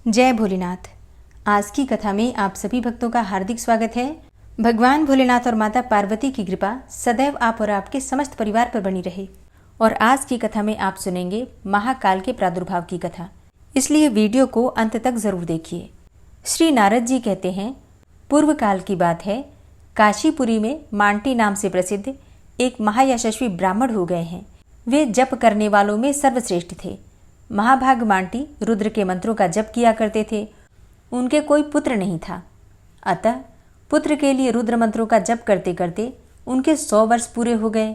जय भोलेनाथ। आज की कथा में आप सभी भक्तों का हार्दिक स्वागत है। भगवान भोलेनाथ और माता पार्वती की कृपा सदैव आप और आपके समस्त परिवार पर बनी रहे। और आज की कथा में आप सुनेंगे महाकाल के प्रादुर्भाव की कथा, इसलिए वीडियो को अंत तक जरूर देखिए। श्री नारद जी कहते हैं, पूर्व काल की बात है, काशीपुरी में मांटी नाम से प्रसिद्ध एक महायशस्वी ब्राह्मण हो गए हैं। वे जप करने वालों में सर्वश्रेष्ठ थे। महाभाग मांटी रुद्र के मंत्रों का जप किया करते थे। उनके कोई पुत्र नहीं था, अतः पुत्र के लिए रुद्र मंत्रों का जप करते करते उनके 100 वर्ष पूरे हो गए।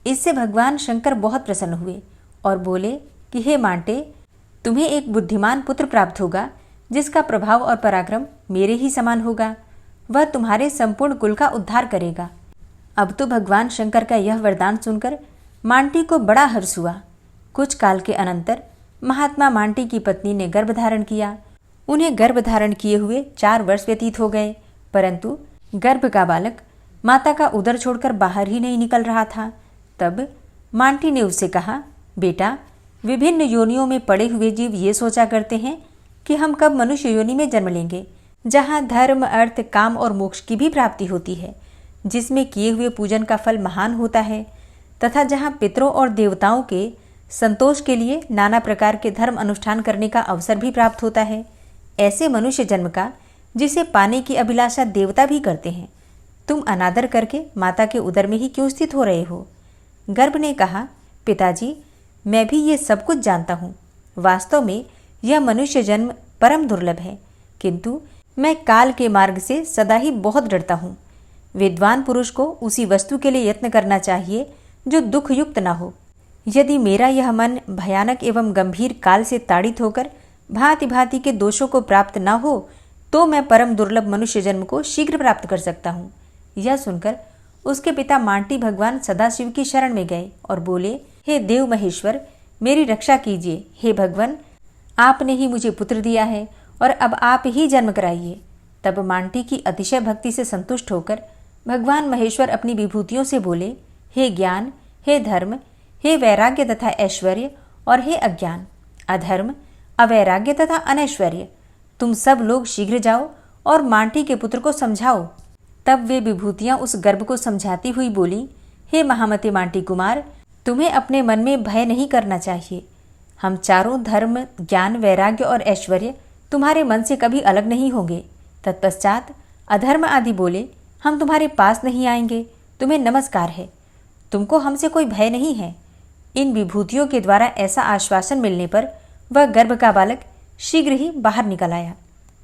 इससे भगवान शंकर बहुत प्रसन्न हुए और बोले कि हे मांटे, तुम्हें एक बुद्धिमान पुत्र प्राप्त होगा जिसका प्रभाव और पराक्रम मेरे ही समान होगा। वह तुम्हारे संपूर्ण कुल का उद्धार करेगा। अब तो भगवान शंकर का यह वरदान सुनकर मांटी को बड़ा हर्ष हुआ। कुछ काल के अनंतर महात्मा मांटी की पत्नी ने गर्भ धारण किया। उन्हें गर्भ धारण किए हुए 4 वर्ष व्यतीत हो गए, परंतु गर्भ का बालक माता का उदर छोड़कर बाहर ही नहीं निकल रहा था। तब मांटी ने उससे कहा, बेटा, विभिन्न योनियों में पड़े हुए जीव ये सोचा करते हैं कि हम कब मनुष्य योनि में जन्म लेंगे, जहाँ धर्म, अर्थ, काम और मोक्ष की भी प्राप्ति होती है, जिसमें किए हुए पूजन का फल महान होता है, तथा जहाँ पितरों और देवताओं के संतोष के लिए नाना प्रकार के धर्म अनुष्ठान करने का अवसर भी प्राप्त होता है। ऐसे मनुष्य जन्म का जिसे पाने की अभिलाषा देवता भी करते हैं, तुम अनादर करके माता के उदर में ही क्यों स्थित हो रहे हो? गर्भ ने कहा, पिताजी, मैं भी ये सब कुछ जानता हूँ। वास्तव में यह मनुष्य जन्म परम दुर्लभ है, किंतु मैं काल के मार्ग से सदा ही बहुत डरता हूँ। विद्वान पुरुष को उसी वस्तु के लिए यत्न करना चाहिए जो दुखयुक्त न हो। यदि मेरा यह मन भयानक एवं गंभीर काल से ताड़ित होकर भांति भांति के दोषों को प्राप्त न हो, तो मैं परम दुर्लभ मनुष्य जन्म को शीघ्र प्राप्त कर सकता हूँ। यह सुनकर उसके पिता मांटी भगवान सदाशिव की शरण में गए और बोले, हे देव महेश्वर, मेरी रक्षा कीजिए। हे भगवान, आपने ही मुझे पुत्र दिया है और अब आप ही जन्म कराइए। तब मांटी की अतिशय भक्ति से संतुष्ट होकर भगवान महेश्वर अपनी विभूतियों से बोले, हे ज्ञान, हे धर्म, हे वैराग्य तथा ऐश्वर्य, और हे अज्ञान, अधर्म, अवैराग्य तथा अनैश्वर्य, तुम सब लोग शीघ्र जाओ और मांटी के पुत्र को समझाओ। तब वे विभूतियां उस गर्भ को समझाती हुई बोली, हे महामते मांटी कुमार, तुम्हें अपने मन में भय नहीं करना चाहिए। हम चारों धर्म, ज्ञान, वैराग्य और ऐश्वर्य तुम्हारे मन से कभी अलग नहीं होंगे। तत्पश्चात अधर्म आदि बोले, हम तुम्हारे पास नहीं आएंगे, तुम्हें नमस्कार है, तुमको हमसे कोई भय नहीं है। इन विभूतियों के द्वारा ऐसा आश्वासन मिलने पर वह गर्भ का बालक शीघ्र ही बाहर निकल आया।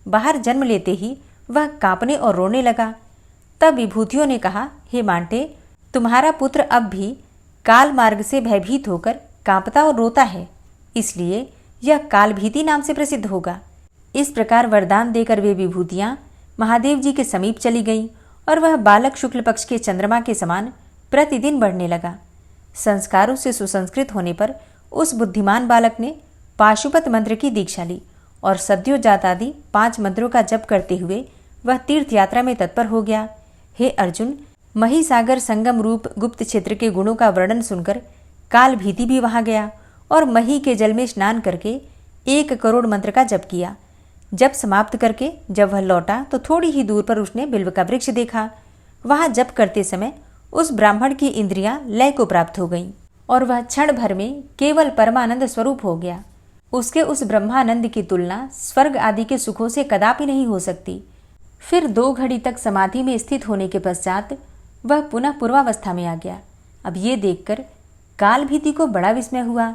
बाहर जन्म लेते ही वह कांपने और रोने लगा। तब विभूतियों ने कहा, हे मांटे, तुम्हारा पुत्र अब भी काल मार्ग से भयभीत होकर कांपता और रोता है, इसलिए यह कालभीति नाम से प्रसिद्ध होगा। इस प्रकार वरदान देकर वे विभूतियां महादेव जी के समीप चली गईं और वह बालक शुक्ल पक्ष के चंद्रमा के समान प्रतिदिन बढ़ने लगा। संस्कारों से सुसंस्कृत होने पर उस बुद्धिमान बालक ने पाशुपत मंत्र की दीक्षा ली और सद्योजात आदि 5 मंत्रों का जप करते हुए वह तीर्थ यात्रा में तत्पर हो गया। हे अर्जुन, महिसागर संगम रूप गुप्त क्षेत्र के गुणों का वर्णन सुनकर काल भीति भी वहां गया और मही के जल में स्नान करके 1 करोड़ मंत्र का जप किया। जप समाप्त करके जब वह लौटा तो थोड़ी ही दूर पर उसने बिल्व का वृक्ष देखा। वहां जप करते समय उस ब्राह्मण की इंद्रियां लय को प्राप्त हो गईं और वह क्षण भर में केवल परमानंद स्वरूप हो गया। उसके उस ब्रह्मानंद की तुलना स्वर्ग आदि के सुखों से कदापि नहीं हो सकती। फिर 2 घड़ी तक समाधि में स्थित होने के पश्चात वह पुनः पूर्वावस्था में आ गया। अब ये देखकर काल भीति को बड़ा विस्मय हुआ।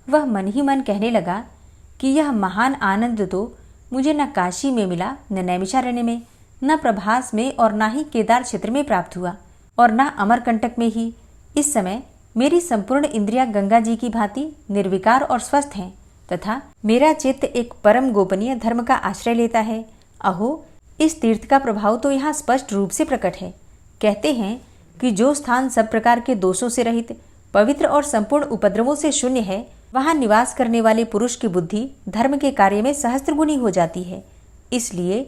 वह मन ही मन कहने लगा कि यह महान आनंद तो मुझे न काशी में मिला, न नैमिषारण्य में, न प्रभास में और न ही केदार क्षेत्र में प्राप्त हुआ, और न अमरकंटक में ही। इस समय मेरी संपूर्ण इंद्रियां गंगा जी की भांति निर्विकार और स्वस्थ हैं, तथा मेरा चित्त एक परम गोपनीय धर्म का आश्रय लेता है। अहो, इस तीर्थ का प्रभाव तो यहाँ स्पष्ट रूप से प्रकट है। कहते हैं कि जो स्थान सब प्रकार के दोषों से रहित, पवित्र और संपूर्ण उपद्रवों से शून्य है, वहाँ निवास करने वाले पुरुष की बुद्धि धर्म के कार्य में सहस्त्रगुनी हो जाती है। इसलिए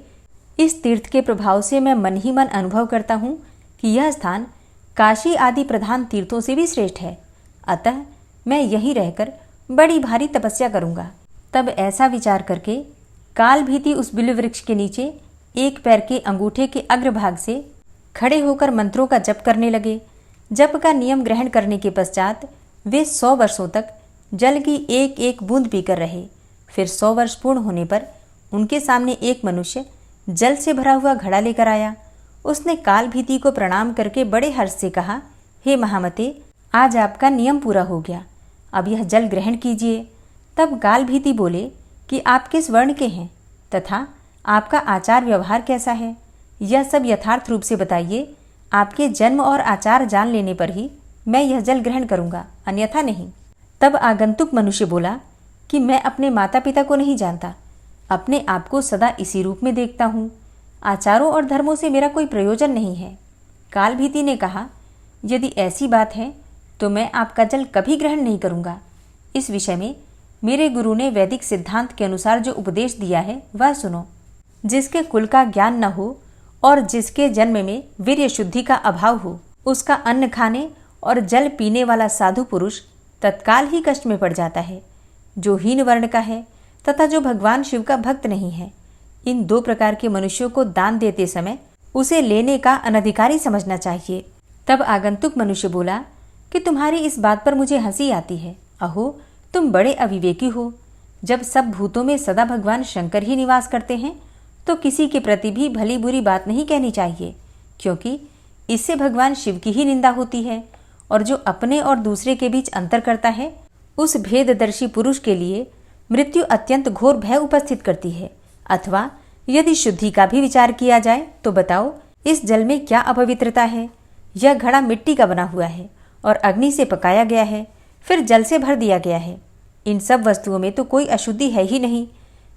इस तीर्थ के प्रभाव से मैं मन ही मन अनुभव करता हूँ कि यह स्थान काशी आदि प्रधान तीर्थों से भी श्रेष्ठ है। अतः मैं यहीं रहकर बड़ी भारी तपस्या करूँगा। तब ऐसा विचार करके काल भीति उस बिल्व वृक्ष के नीचे एक पैर के अंगूठे के अग्रभाग से खड़े होकर मंत्रों का जप करने लगे। जप का नियम ग्रहण करने के पश्चात वे 100 वर्षों तक जल की एक एक बूंद पीकर रहे। फिर 100 वर्ष पूर्ण होने पर उनके सामने एक मनुष्य जल से भरा हुआ घड़ा लेकर आया। उसने काल भीति को प्रणाम करके बड़े हर्ष से कहा, हे महामते, आज आपका नियम पूरा हो गया, अब यह जल ग्रहण कीजिए। तब काल भीति बोले कि आप किस वर्ण के हैं तथा आपका आचार व्यवहार कैसा है, यह सब यथार्थ रूप से बताइए। आपके जन्म और आचार जान लेने पर ही मैं यह जल ग्रहण करूंगा, अन्यथा नहीं। तब आगंतुक मनुष्य बोला कि मैं अपने माता पिता को नहीं जानता, अपने आप को सदा इसी रूप में देखता हूँ। आचारों और धर्मों से मेरा कोई प्रयोजन नहीं है। काल भीति ने कहा, यदि ऐसी बात है तो मैं आपका जल कभी ग्रहण नहीं करूँगा। इस विषय में मेरे गुरु ने वैदिक सिद्धांत के अनुसार जो उपदेश दिया है वह सुनो। जिसके कुल का ज्ञान न हो और जिसके जन्म में वीर्य शुद्धि का अभाव हो, उसका अन्न खाने और जल पीने वाला साधु पुरुष तत्काल ही कष्ट में पड़ जाता है। जो हीन वर्ण का है तथा जो भगवान शिव का भक्त नहीं है, इन 2 प्रकार के मनुष्यों को दान देते समय उसे लेने का अनधिकारी समझना चाहिए। तब आगंतुक मनुष्य बोला कि तुम्हारी इस बात पर मुझे हंसी आती है। अहो, तुम बड़े अविवेकी हो। जब सब भूतों में सदा भगवान शंकर ही निवास करते हैं तो किसी के प्रति भी भली बुरी बात नहीं कहनी चाहिए, क्योंकि इससे भगवान शिव की ही निंदा होती है। और जो अपने और दूसरे के बीच अंतर करता है, उस भेददर्शी पुरुष के लिए मृत्यु अत्यंत घोर भय उपस्थित करती है। अथवा यदि शुद्धि का भी विचार किया जाए तो बताओ, इस जल में क्या अपवित्रता है? यह घड़ा मिट्टी का बना हुआ है और अग्नि से पकाया गया है, फिर जल से भर दिया गया है। इन सब वस्तुओं में तो कोई अशुद्धि है ही नहीं।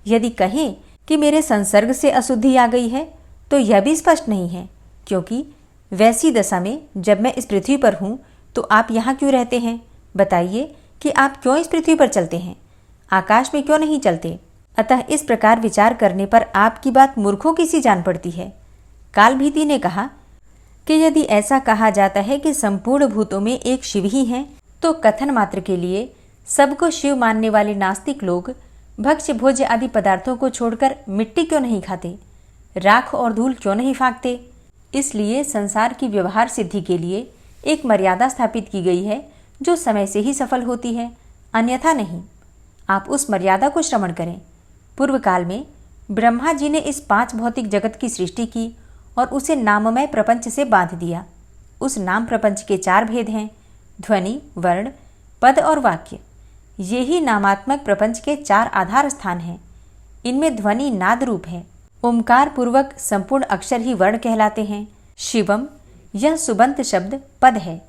यदि कहें कि मेरे संसर्ग से अशुद्धि आ गई है तो यह भी स्पष्ट नहीं है, क्योंकि वैसी दशा में जब मैं इस पृथ्वी पर हूँ तो आप यहाँ क्यों रहते हैं? बताइए कि आप क्यों इस पृथ्वी पर चलते हैं, आकाश में क्यों नहीं चलते? अतः इस प्रकार विचार करने पर आपकी बात मूर्खों की सी जान पड़ती है। काल भीति ने कहा कि यदि ऐसा कहा जाता है कि संपूर्ण भूतों में एक शिव ही हैं, तो कथन मात्र के लिए सबको शिव मानने वाले नास्तिक लोग भक्ष्य भोज्य आदि पदार्थों को छोड़कर मिट्टी क्यों नहीं खाते, राख और धूल क्यों नहीं फाँकते? इसलिए संसार की व्यवहार सिद्धि के लिए एक मर्यादा स्थापित की गई है जो समय से ही सफल होती है, अन्यथा नहीं। आप उस मर्यादा को श्रवण करें। पूर्व काल में ब्रह्मा जी ने इस 5 भौतिक जगत की सृष्टि की और उसे नाममय प्रपंच से बांध दिया। उस नाम प्रपंच के 4 भेद हैं, ध्वनि, वर्ण, पद और वाक्य। ये ही नामात्मक प्रपंच के 4 आधार स्थान हैं। इनमें ध्वनि नाद रूप है। ओमकार पूर्वक संपूर्ण अक्षर ही वर्ण कहलाते हैं। शिवम, यह सुबंत शब्द पद है,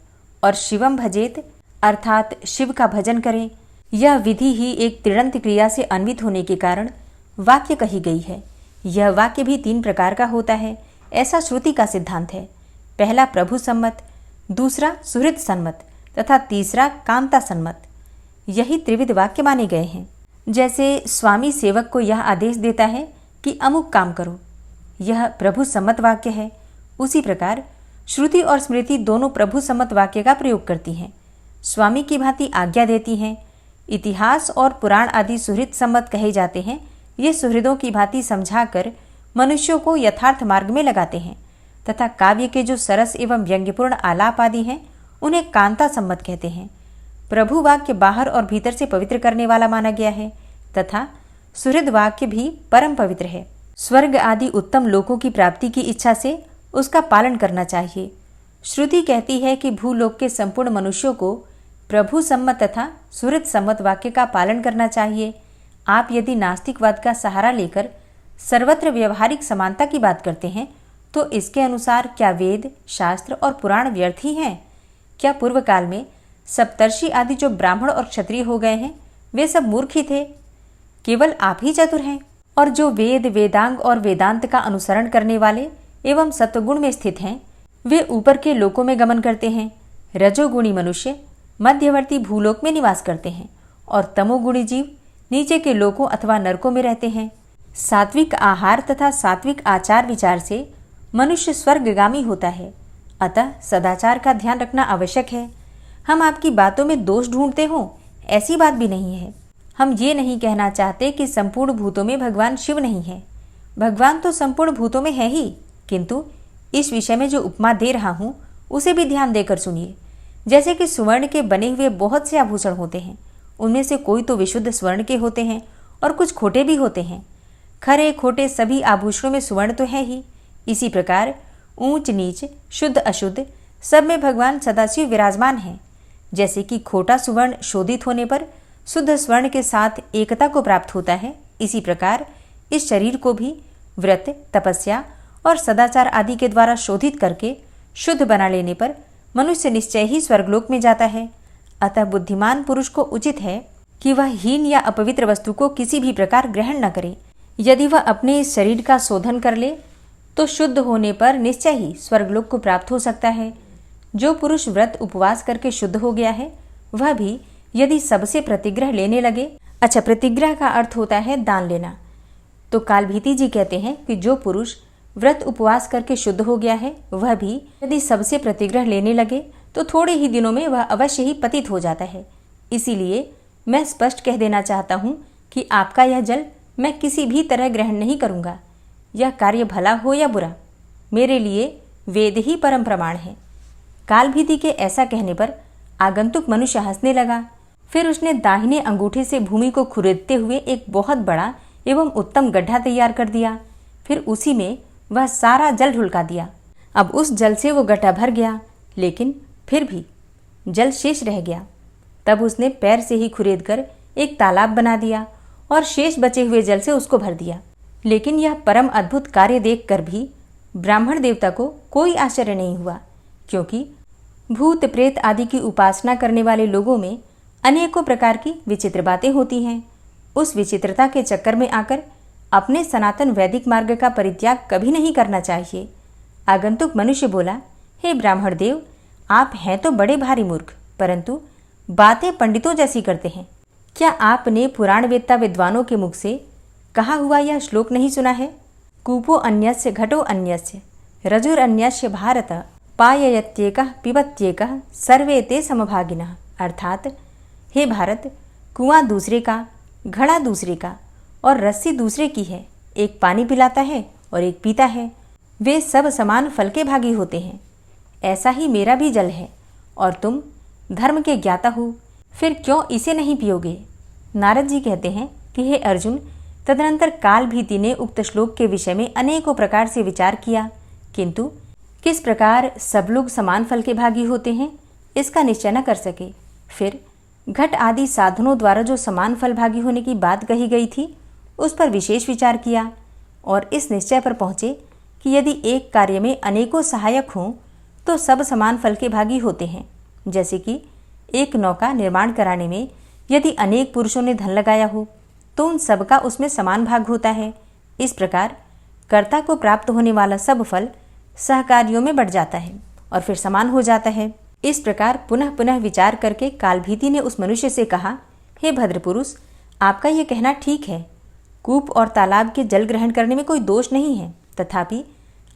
और शिवम भजेत अर्थात शिव का भजन करें, यह विधि ही एक त्रिडंत क्रिया से अन्वित होने के कारण वाक्य कही गई है। यह वाक्य भी 3 प्रकार का होता है, ऐसा श्रुति का सिद्धांत है। पहला प्रभु सम्मत, दूसरा सुहृद सम्मत तथा तीसरा कांता सम्मत। यही त्रिविध वाक्य माने गए हैं। जैसे स्वामी सेवक को यह आदेश देता है कि अमुक काम करो, यह प्रभु सम्मत वाक्य है। उसी प्रकार श्रुति और स्मृति दोनों प्रभु सम्मत वाक्य का प्रयोग करती हैं, स्वामी की भांति आज्ञा देती हैं। इतिहास और पुराण आदि सुहृद सम्मत कहे जाते हैं। ये सुहृदों की भांति समझाकर मनुष्यों को यथार्थ मार्ग में लगाते हैं। तथा काव्य के जो सरस एवं व्यंग्यपूर्ण आलाप आदि हैं, उन्हें कांता सम्मत कहते हैं। प्रभु वाक्य बाहर और भीतर से पवित्र करने वाला माना गया है तथा सुहृद वाक्य भी परम पवित्र है। स्वर्ग आदि उत्तम लोकों की प्राप्ति की इच्छा से उसका पालन करना चाहिए। श्रुति कहती है कि भूलोक के संपूर्ण मनुष्यों को प्रभु सम्मत तथा सुहृद सम्मत वाक्य का पालन करना चाहिए। आप यदि नास्तिकवाद का सहारा लेकर सर्वत्र व्यवहारिक समानता की बात करते हैं तो इसके अनुसार क्या वेद, शास्त्र और पुराण व्यर्थ ही हैं? क्या पूर्व काल में सप्तर्षि आदि जो ब्राह्मण और क्षत्रिय हो गए हैं, वे सब मूर्ख ही थे? केवल आप ही चतुर हैं। और जो वेद, वेदांग और वेदांत का अनुसरण करने वाले एवं सत्वगुण में स्थित हैं, वे ऊपर के लोकों में गमन करते हैं। रजोगुणी मनुष्य मध्यवर्ती भूलोक में निवास करते हैं और तमोगुणी जीव नीचे के लोकों अथवा नरकों में रहते हैं। सात्विक आहार तथा सात्विक आचार विचार से मनुष्य स्वर्गगामी होता है। अतः सदाचार का ध्यान रखना आवश्यक है। हम आपकी बातों में दोष ढूंढते हों, ऐसी बात भी नहीं है। हम ये नहीं कहना चाहते कि संपूर्ण भूतों में भगवान शिव नहीं है। भगवान तो संपूर्ण भूतों में है ही, किंतु इस विषय में जो उपमा दे रहा हूँ उसे भी ध्यान देकर सुनिए। जैसे कि स्वर्ण के बने हुए बहुत से आभूषण होते हैं, उनमें से कोई तो विशुद्ध स्वर्ण के होते हैं और कुछ खोटे भी होते हैं। खरे खोटे सभी आभूषणों में स्वर्ण तो है ही। इसी प्रकार ऊंच नीच, शुद्ध अशुद्ध, सब में भगवान सदाशिव विराजमान हैं। जैसे कि खोटा सुवर्ण शोधित होने पर शुद्ध स्वर्ण के साथ एकता को प्राप्त होता है, इसी प्रकार इस शरीर को भी व्रत, तपस्या और सदाचार आदि के द्वारा शोधित करके शुद्ध बना लेने पर मनुष्य निश्चय ही स्वर्गलोक में जाता है। अतः बुद्धिमान पुरुष को उचित है कि वह हीन या अपवित्र वस्तु को किसी भी प्रकार ग्रहण न करे। यदि वह अपने इस शरीर का शोधन कर ले तो शुद्ध होने पर निश्चय ही स्वर्गलोक को प्राप्त हो सकता है। जो पुरुष व्रत उपवास करके शुद्ध हो गया है, वह भी यदि सबसे प्रतिग्रह लेने लगे, अच्छा, प्रतिग्रह का अर्थ होता है दान लेना, तो कालभीति जी कहते हैं कि जो पुरुष व्रत उपवास करके शुद्ध हो गया है, वह भी यदि सबसे प्रतिग्रह लेने लगे तो थोड़े ही दिनों में वह अवश्य ही पतित हो जाता है। इसीलिए मैं स्पष्ट कह देना चाहता हूँ कि आपका यह जल मैं किसी भी तरह ग्रहण नहीं करूँगा। यह कार्य भला हो या बुरा, मेरे लिए वेद ही परम प्रमाण है। कालभीति के ऐसा कहने पर आगंतुक मनुष्य हंसने लगा। फिर उसने दाहिने अंगूठे से भूमि को खुरेदते हुए एक बहुत बड़ा एवं उत्तम गड्ढा तैयार कर दिया। फिर उसी में वह सारा जल ढुलका दिया। अब उस जल से वो गड्ढा भर गया, लेकिन फिर भी जल शेष रह गया। तब उसने पैर से ही खुरेद कर एक तालाब बना दिया और शेष बचे हुए जल से उसको भर दिया। लेकिन यह परम अद्भुत कार्य देखकर भी ब्राह्मण देवता को कोई आश्चर्य नहीं हुआ, क्योंकि भूत प्रेत आदि की उपासना करने वाले लोगों में अनेकों प्रकार की विचित्र बातें होती हैं। उस विचित्रता के चक्कर में आकर अपने सनातन वैदिक मार्ग का परित्याग कभी नहीं करना चाहिए। आगंतुक मनुष्य बोला, हे ब्राह्मण देव, आप हैं तो बड़े भारी मूर्ख, परंतु बातें पंडितों जैसी करते हैं। क्या आपने पुराण वेत्ता विद्वानों के मुख से कहा हुआ यह श्लोक नहीं सुना है? कूपो अन्यस्य घटो अन्यस्य रजुर अन्यस्य भारत पाययत्येकः पिबत्येकः सर्वे ते समभागिनः। अर्थात, हे भारत, कुआं दूसरे का, घड़ा दूसरे का और रस्सी दूसरे की है। एक पानी पिलाता है और एक पीता है, वे सब समान फल के भागी होते हैं। ऐसा ही मेरा भी जल है और तुम धर्म के ज्ञाता हो, फिर क्यों इसे नहीं पियोगे? नारद जी कहते हैं कि हे अर्जुन, तदनंतर कालभीति ने उक्त श्लोक के विषय में अनेकों प्रकार से विचार किया, किंतु किस प्रकार सब लोग समान फल के भागी होते हैं इसका निश्चय न कर सके। फिर घट आदि साधनों द्वारा जो समान फल भागी होने की बात कही गई थी, उस पर विशेष विचार किया और इस निश्चय पर पहुँचे कि यदि एक कार्य में अनेकों सहायक हों तो सब समान फल के भागी होते हैं। जैसे कि एक नौका निर्माण कराने में यदि अनेक पुरुषों ने धन लगाया हो तो उन सबका उसमें समान भाग होता है। इस प्रकार कर्ता को प्राप्त होने वाला सब फल सहकारियों में बढ़ जाता है और फिर समान हो जाता है। इस प्रकार पुनः पुनः विचार करके कालभीति ने उस मनुष्य से कहा, हे भद्र पुरुष, आपका ये कहना ठीक है, कूप और तालाब के जल ग्रहण करने में कोई दोष नहीं है, तथापि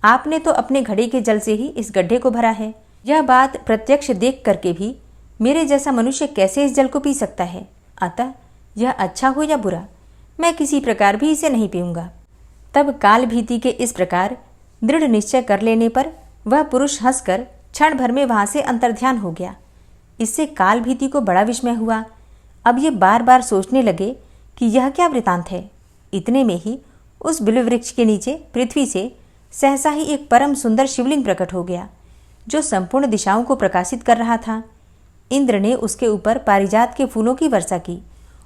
आपने तो अपने घड़े के जल से ही इस गड्ढे को भरा है। यह बात प्रत्यक्ष देख करके भी मेरे जैसा मनुष्य कैसे इस जल को पी सकता है? अतः यह अच्छा हो या बुरा, मैं किसी प्रकार भी इसे नहीं पीऊँगा। तब कालभीति के इस प्रकार दृढ़ निश्चय कर लेने पर वह पुरुष हंसकर क्षण भर में वहाँ से अंतर्ध्यान हो गया। इससे कालभीति को बड़ा विस्मय हुआ। अब ये बार बार सोचने लगे कि यह क्या वृतांत है। इतने में ही उस बिल्व वृक्ष के नीचे पृथ्वी से सहसा ही एक परम सुंदर शिवलिंग प्रकट हो गया, जो संपूर्ण दिशाओं को प्रकाशित कर रहा था। इंद्र ने उसके ऊपर पारिजात के फूलों की वर्षा की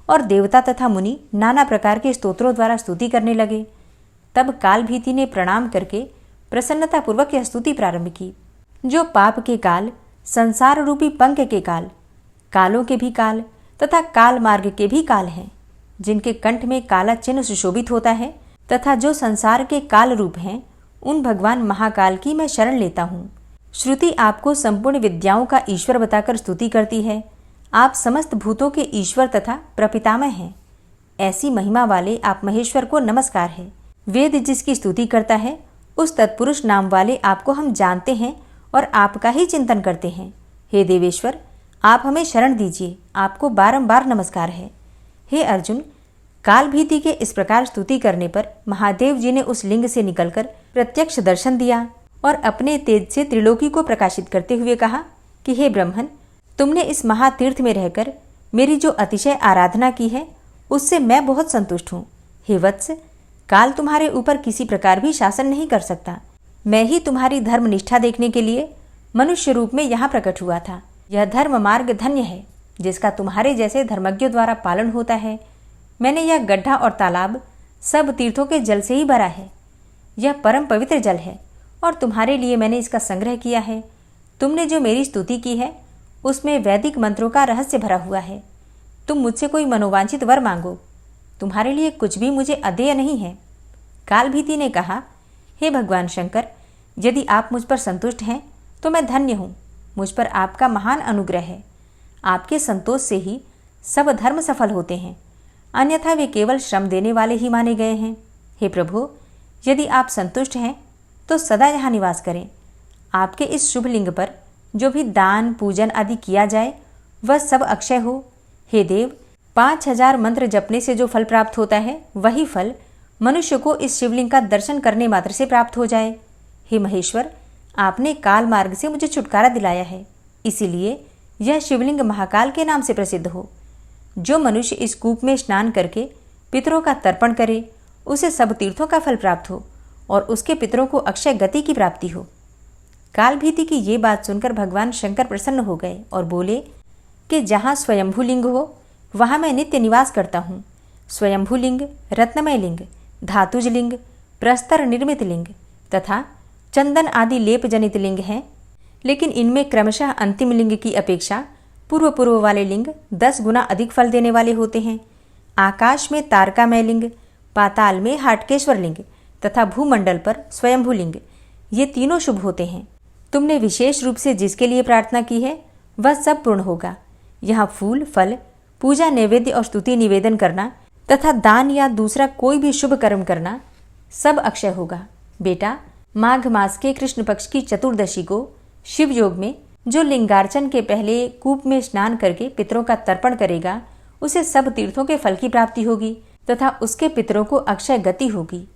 और देवता तथा मुनि नाना प्रकार के स्तोत्रों द्वारा स्तुति करने लगे। तब कालभीति ने प्रणाम करके प्रसन्नतापूर्वक यह स्तुति प्रारंभ की, जो पाप के काल, संसार रूपी पंख के काल, कालों के भी काल तथा काल मार्ग के भी काल हैं, जिनके कंठ में काला चिन्ह सुशोभित होता है, तथा जो संसार के काल रूप हैं, उन भगवान महाकाल की मैं शरण लेता हूँ। श्रुति आपको संपूर्ण विद्याओं का ईश्वर बताकर स्तुति करती है। आप समस्त भूतों के ईश्वर तथा प्रपितामह हैं। ऐसी महिमा वाले आप महेश्वर को नमस्कार है। वेद जिसकी स्तुति करता है, उस तत्पुरुष नाम वाले आपको हम जानते हैं और आपका ही चिंतन करते हैं। हे देवेश्वर, आप हमें शरण दीजिए, आपको बारंबार नमस्कार है। हे अर्जुन, काल भीति के इस प्रकार स्तुति करने पर महादेव जी ने उस लिंग से निकलकर प्रत्यक्ष दर्शन दिया और अपने तेज से त्रिलोकी को प्रकाशित करते हुए कहा कि हे ब्रह्मन, तुमने इस महातीर्थ में रहकर मेरी जो अतिशय आराधना की है उससे मैं बहुत संतुष्ट हूँ। हे वत्स, काल तुम्हारे ऊपर किसी प्रकार भी शासन नहीं कर सकता। मैं ही तुम्हारी धर्म निष्ठा देखने के लिए मनुष्य रूप में यहाँ प्रकट हुआ था। यह धर्म मार्ग धन्य है जिसका तुम्हारे जैसे धर्मज्ञों द्वारा पालन होता है। मैंने यह गड्ढा और तालाब सब तीर्थों के जल से ही भरा है। यह परम पवित्र जल है और तुम्हारे लिए मैंने इसका संग्रह किया है। तुमने जो मेरी स्तुति की है उसमें वैदिक मंत्रों का रहस्य भरा हुआ है। तुम मुझसे कोई मनोवांछित वर मांगो, तुम्हारे लिए कुछ भी मुझे अदेय नहीं है। कालभीति ने कहा, हे भगवान शंकर, यदि आप मुझ पर संतुष्ट हैं तो मैं धन्य हूँ। मुझ पर आपका महान अनुग्रह है। आपके संतोष से ही सब धर्म सफल होते हैं, अन्यथा वे केवल श्रम देने वाले ही माने गए हैं। हे प्रभु, यदि आप संतुष्ट हैं तो सदा यहाँ निवास करें। आपके इस शुभ लिंग पर जो भी दान पूजन आदि किया जाए वह सब अक्षय हो। हे देव, 5000 मंत्र जपने से जो फल प्राप्त होता है वही फल मनुष्य को इस शिवलिंग का दर्शन करने मात्र से प्राप्त हो जाए। हे महेश्वर, आपने काल मार्ग से मुझे छुटकारा दिलाया है, इसीलिए यह शिवलिंग महाकाल के नाम से प्रसिद्ध हो। जो मनुष्य इस कूप में स्नान करके पितरों का तर्पण करे उसे सब तीर्थों का फल प्राप्त हो और उसके पितरों को अक्षय गति की प्राप्ति हो। कालभीति की ये बात सुनकर भगवान शंकर प्रसन्न हो गए और बोले कि जहाँ स्वयंभू लिंग हो वहाँ मैं नित्य निवास करता हूँ। स्वयंभू लिंग, रत्नमय लिंग, धातुज लिंग, प्रस्तर निर्मित लिंग तथा चंदन आदि लेप जनित लिंग हैं, लेकिन इनमें क्रमशः अंतिम लिंग की अपेक्षा पूर्व वाले लिंग 10 गुना अधिक फल देने वाले होते हैं। आकाश में तारकामय लिंग, पाताल में हाटकेश्वर लिंग तथा भूमंडल पर स्वयंभू लिंग, ये तीनों शुभ होते हैं। तुमने विशेष रूप से जिसके लिए प्रार्थना की है वह सब पूर्ण होगा। यहाँ फूल फल, पूजा नैवेद्य और स्तुति निवेदन करना तथा दान या दूसरा कोई भी शुभ कर्म करना सब अक्षय होगा। बेटा, माघ मास के कृष्ण पक्ष की चतुर्दशी को शिव योग में जो लिंगार्चन के पहले कूप में स्नान करके पितरों का तर्पण करेगा उसे सब तीर्थों के फल की प्राप्ति होगी तथा उसके पितरों को अक्षय गति होगी।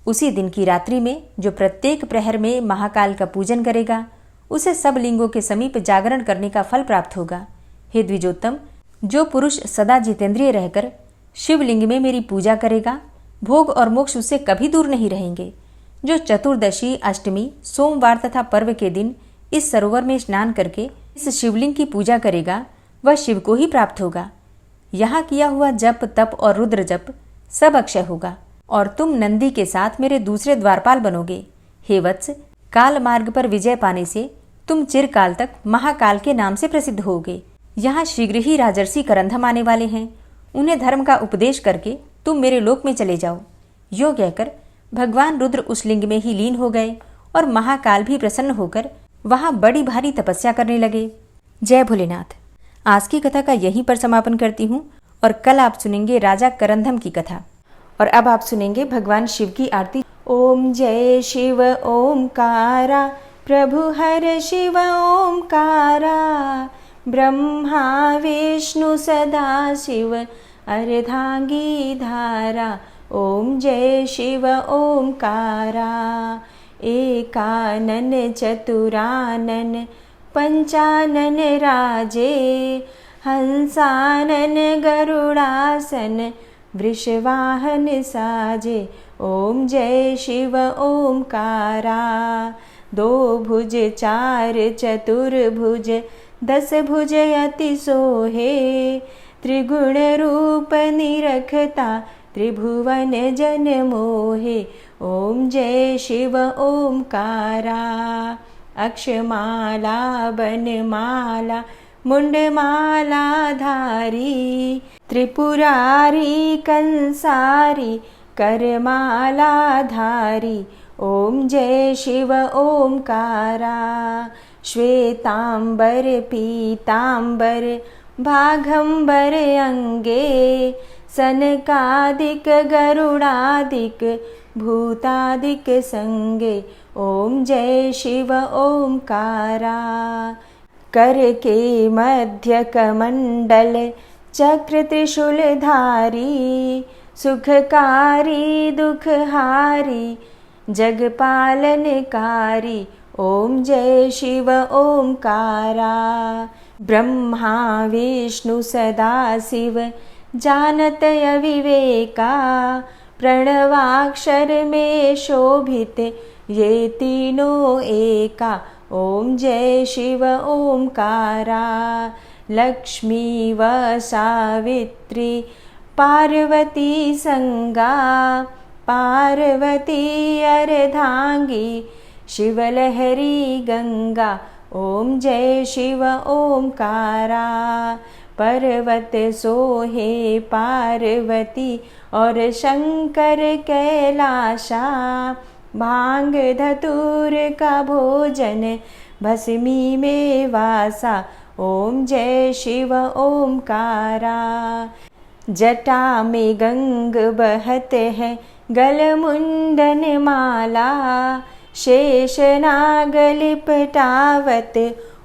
उसी दिन की रात्रि में जो प्रत्येक प्रहर में महाकाल का पूजन करेगा उसे सब लिंगों के समीप जागरण करने का फल प्राप्त होगा। हे द्विजोत्तम, जो पुरुष सदा जितेंद्रिय रहकर शिवलिंग में मेरी पूजा करेगा भोग और मोक्ष उससे कभी दूर नहीं रहेंगे। जो चतुर्दशी, अष्टमी, सोमवार तथा पर्व के दिन इस सरोवर में स्नान करके इस शिवलिंग की पूजा करेगा वह शिव को ही प्राप्त होगा। यहाँ किया हुआ जप तप और रुद्र जप सब अक्षय होगा और तुम नंदी के साथ मेरे दूसरे द्वारपाल बनोगे। हे वत्स, काल मार्ग पर विजय पाने से तुम चिरकाल तक महाकाल के नाम से प्रसिद्ध होगे। यहाँ शीघ्र ही राजर्षि करंधम आने वाले हैं, उन्हें धर्म का उपदेश करके तुम मेरे लोक में चले जाओ। यो कहकर भगवान रुद्र उस लिंग में ही लीन हो गए और महाकाल भी प्रसन्न होकर वहाँ बड़ी भारी तपस्या करने लगे। जय भोलेनाथ। आज की कथा का यहीं पर समापन करती हूँ और कल आप सुनेंगे राजा करंधम की कथा। और अब आप सुनेंगे भगवान शिव की आरती। ओम जय शिव ओमकारा, प्रभु हर शिव ओमकारा, ब्रह्मा विष्णु सदा शिव अर्धांगी धारा। ओम जय शिव ओमकारा, एकानन चतुरानन पंचानन राजे, हंसानन गरुड़ासन वृषवाहन साजे। ओम जय शिव ओमकारा, दो भुज चार चतुर्भुज, 10 भुज अति सोहे, त्रिगुण रूप निरखता त्रिभुवन जन मोहे। ओम जय शिव ओमकारा, अक्षमाला बनमाला मुंडमाला धारी, त्रिपुरारी कंसारी करमाला धारी। ओम जय शिव ओमकारा, श्वेतांबर पीतांबर भागंबर अंगे, सनकादिक गरुड़ादिक भूतादिक संगे। ओम जय शिव ओमकारा, कर के मध्य कमंडल चक्र त्रिशूलधारी सुखकारी दुखहारी जगपालनकारी ओम जय शिव ओंकारा। ब्रह्मा विष्णु सदा शिव जानत अविवेका प्रणवाक्षर में शोभित ये तीनों एका ओम जय शिव ओंकारा। लक्ष्मी व सावित्री पार्वती संगा पार्वती अर्धांगी शिवलहरी गंगा ओम जय शिव ओंकारा। पर्वत सोहे पार्वती और शंकर कैलाशा भांग धतूर का भोजन भस्मी में वासा ओम जय शिव ओंकारा। जटा में गंग बहते हैं गल मुंडन माला शेष नाग लिपटावत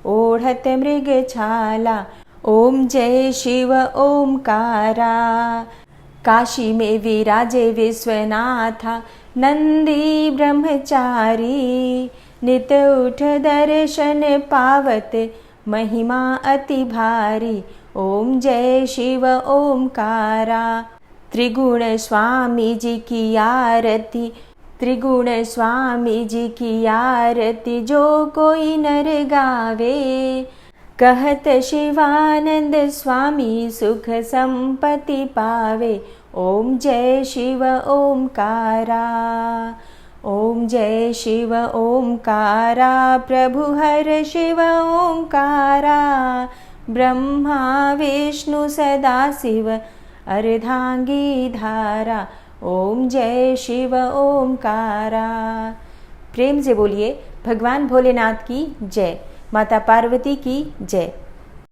ओढ़त मृग छाला ओम जय शिव ओंकारा। काशी में विराजे विश्वनाथा नंदी ब्रह्मचारी नित उठ दर्शन पावत महिमा अति भारी ओम जय शिव ओंकारा। त्रिगुण स्वामी जी की आरती त्रिगुण स्वामी जी की आरती जो कोई नर गावे कहत शिवानंद स्वामी सुख संपत्ति पावे ओम जय शिव ओंकारा। ओम जय शिव ओंकारा प्रभु हर शिव ओंकारा। ब्रह्मा विष्णु सदा शिव अर्धांगी धारा ओम जय शिव ओंकारा। प्रेम से बोलिए भगवान भोलेनाथ की जय, माता पार्वती की जय।